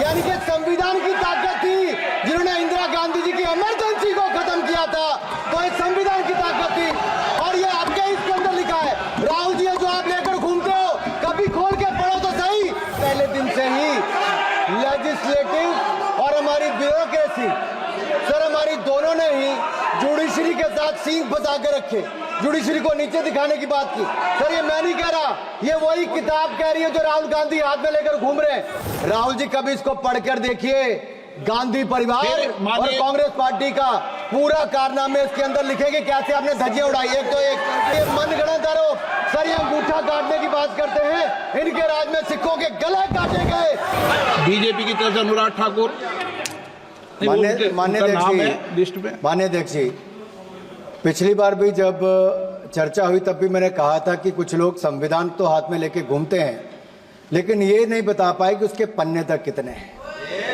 यानी कि संविधान की ताकत थी जिन्होंने इंदिरा गांधी जी की इमरजेंसी को खत्म किया था, तो ये संविधान की ताकत थी। और ये आपके इसके अंदर लिखा है, राहुल जी जो आप लेकर घूमते हो, कभी खोल के पढ़ो तो सही। पहले दिन से ही लेजिस्लेटिव और हमारी ब्यूरोक्रेसी, सर हमारी दोनों ने ही जुडिशरी के साथ सींग फंसा के रखे, जुडिशरी को नीचे दिखाने की बात की। सर ये मैं नहीं कह रहा, ये वही किताब कह रही है जो राहुल गांधी हाथ में लेकर घूम रहे हैं। राहुल जी कभी इसको पढ़कर देखिए, गांधी परिवार और कांग्रेस पार्टी का पूरा कारनामे इसके अंदर लिखेंगे, कैसे आपने धज्जियां उड़ाई। एक तो एक ये मनगढ़ंत आरोप, सर ये अंगूठा काटने की बात करते हैं, इनके राज में सिखों के गले काटे गए। बीजेपी की तरफ से अनुराग ठाकुर मान्य अध्यक्ष जी, पिछली बार भी जब चर्चा हुई तब भी मैंने कहा था कि कुछ लोग संविधान तो हाथ में लेके घूमते हैं, लेकिन ये नहीं बता पाए कि उसके पन्ने तक कितने हैं,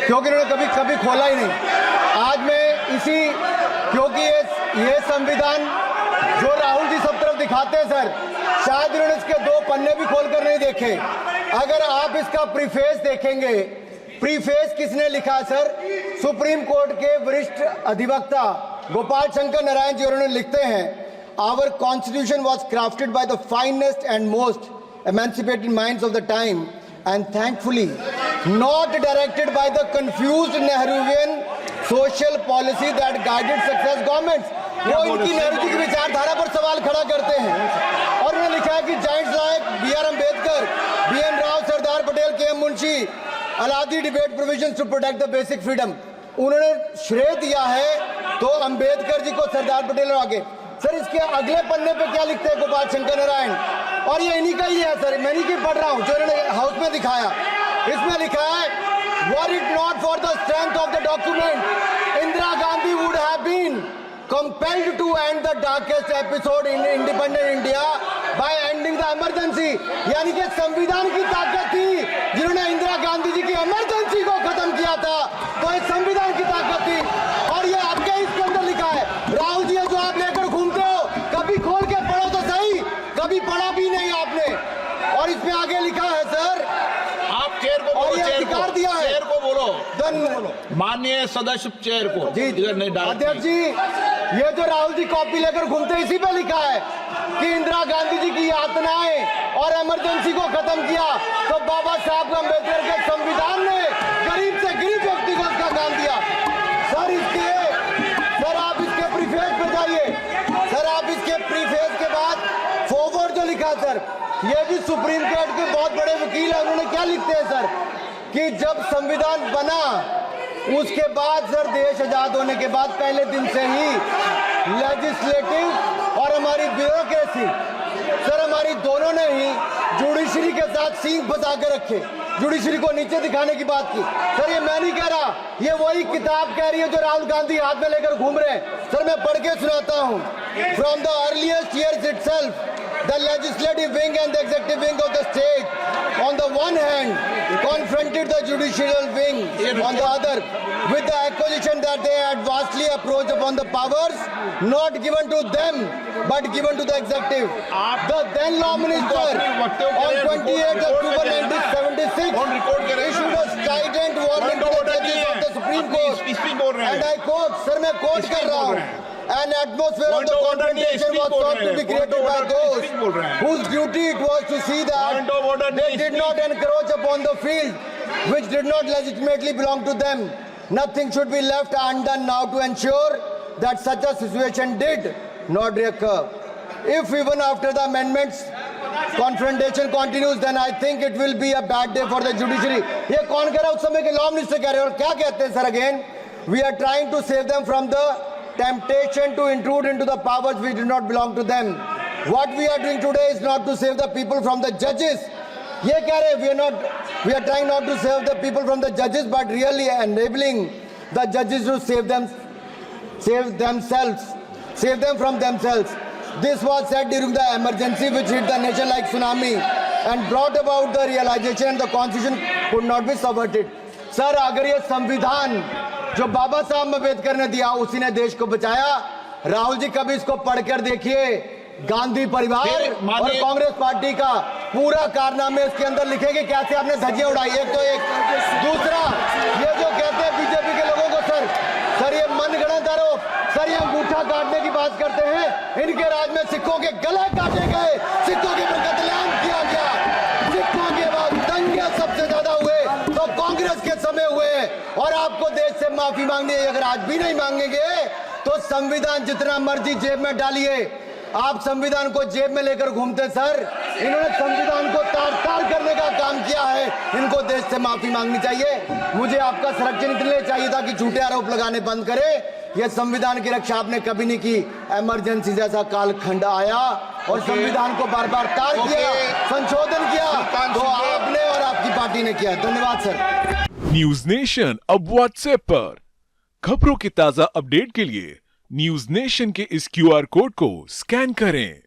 क्योंकि उन्होंने कभी खोला ही नहीं। आज मैं क्योंकि ये संविधान जो राहुल जी सब तरफ दिखाते हैं सर, शायद उन्होंने इसके 2 पन्ने भी खोलकर नहीं देखे। अगर आप इसका प्रीफेस देखेंगे, प्रीफेस किसने लिखा है सर? सुप्रीम कोर्ट के वरिष्ठ अधिवक्ता गोपाल शंकर नारायण जी, उन्होंने लिखते हैं, our constitution was crafted by the finest and most emancipated minds of the time and thankfully not directed by the confused Nehruvian social policy that guided success governments। वो इनकी नेहरू जी की विचारधारा पर सवाल खड़ा करते हैं। और उन्होंने लिखा है कि giants like B.R. Ambedkar, B.N. Rao, Sardar Patel, K.M. Munshi, Alladi debate provisions to protect the basic freedom. उन्होंने श्रेय दिया है तो अम्बेडकर जी को, सरदार पटेल और आगे। सर इसके अगले पन्ने पे क्या लिखते हैं गोपाल शंकर नारायण, और ये इन्हीं का ही है सर, मैं नहीं पढ़ रहा हूं, जो इन्होंने हाउस में दिखाया। इसमें लिखा है, were it not for the strength of the document Indira Gandhi would have been compelled to end the darkest episode in independent India by ending the emergency. यानी कि संविधान की ताकत थी जिन्होंने इंदिरा गांधी जी की इमरजेंसी को खत्म किया था, तो ये संविधान की ताकत थी। और ये आपके इसके अंदर लिखा है, राहुल जी जो आप लेकर घूमते हो, कभी खोल के पढ़ो तो सही, कभी पढ़ा भी नहीं आपने। और इसमें आगे लिखा है सर, आप चेयर को और ये अधिकार दिया है, चेयर को बोलो, माननीय सदस्य चेयर को। जी अध्यक्ष जी, ये जो राहुल जी कॉपी लेकर घूमते इसी पे लिखा है कि इंदिरा गांधी जी की यातनाएं और इमरजेंसी को खत्म किया, तो बाबा साहब अम्बेडकर के संविधान ने गरीब से गरीब व्यक्ति को उसका काम दिया। सर आप इसके प्रीफेस पे जाइए, सर आप इसके प्रीफेस के बाद फॉरवर्ड जो लिखा सर, ये भी सुप्रीम कोर्ट के बहुत बड़े वकील है, उन्होंने क्या लिखते हैं सर, कि जब संविधान बना उसके बाद सर, देश आजाद होने के बाद पहले दिन से ही लेजिस्लेटिव और हमारी ब्यूरोक्रेसी, सर हमारी दोनों ने ही जुडिशरी के साथ सींग फंसा के रखे, जुडिशरी को नीचे दिखाने की बात की। सर ये मैं नहीं कह रहा, ये वही किताब कह रही है जो राहुल गांधी हाथ में लेकर घूम रहे हैं। सर मैं पढ़ के सुनाता हूँ, from the earliest years itself the legislative wing and the executive wing of the state on the one hand confronted the judicial wing on the other with the accusation that they had vastly approached upon the powers not given to them but given to the executive. The then law minister on 28th October 1976 issued a strident warning to the judges of the Supreme Court, and I quote, sir मैं quote कर रहा हूँ, an atmosphere of the confrontation was sought to be created by those whose duty it was to see that they did not encroach upon the field which did not legitimately belong to them. Nothing should be left undone now to ensure that such a situation did not recur. If even after the amendments confrontation continues, then I think it will be a bad day for the judiciary. ये कौन कह रहा है? उस समय के law minister कह रहे हैं। और क्या कहते हैं sir again? We are trying to save them from the temptation to intrude into the powers which do not belong to them. What we are doing today is not to save the people from the judges. ये कह रहे हैं, we are trying not to save the people from the judges, but really enabling the judges to save them from themselves. This was said during the emergency which hit the nation like tsunami and brought about the realization and the constitution could not be subverted. Sir अगर ये संविधान जो बाबा साहब अम्बेडकर ने दिया उसी ने देश को बचाया, राहुल जी कभी इसको पढ़कर देखिए, गांधी परिवार और कांग्रेस पार्टी का पूरा कारनामे इसके अंदर लिखेंगे, कैसे आपने धज्जियां उड़ाई। एक तो एक, दूसरा आरोप। सर ये अंगूठा काटने की बात करते हैं, इनके राज में सिखों के गले काटे गए, सिखों के ऊपर कत्लेआम किया गया, सिखों के बाद दंगे सबसे ज्यादा हुए तो कांग्रेस के समय हुए। और आपको देश से माफी मांगनी है, अगर आज भी नहीं मांगेंगे तो संविधान जितना मर्जी जेब में डालिए। आप संविधान को जेब में लेकर घूमते सर, इन्होंने संविधान को तार तार करने का काम किया है, इनको देश से माफी मांगनी चाहिए। मुझे आपका संरक्षण इसलिए चाहिए था कि झूठे आरोप लगाने बंद करे। यह संविधान की रक्षा आपने कभी नहीं की, इमरजेंसी जैसा कालखंड आया और संविधान को बार बार तार किया, संशोधन किया, तो आपने और आपकी पार्टी ने किया। धन्यवाद सर। न्यूज नेशन अब व्हाट्सएप पर खबरों के ताजा अपडेट के लिए न्यूज नेशन के इस QR कोड को स्कैन करें।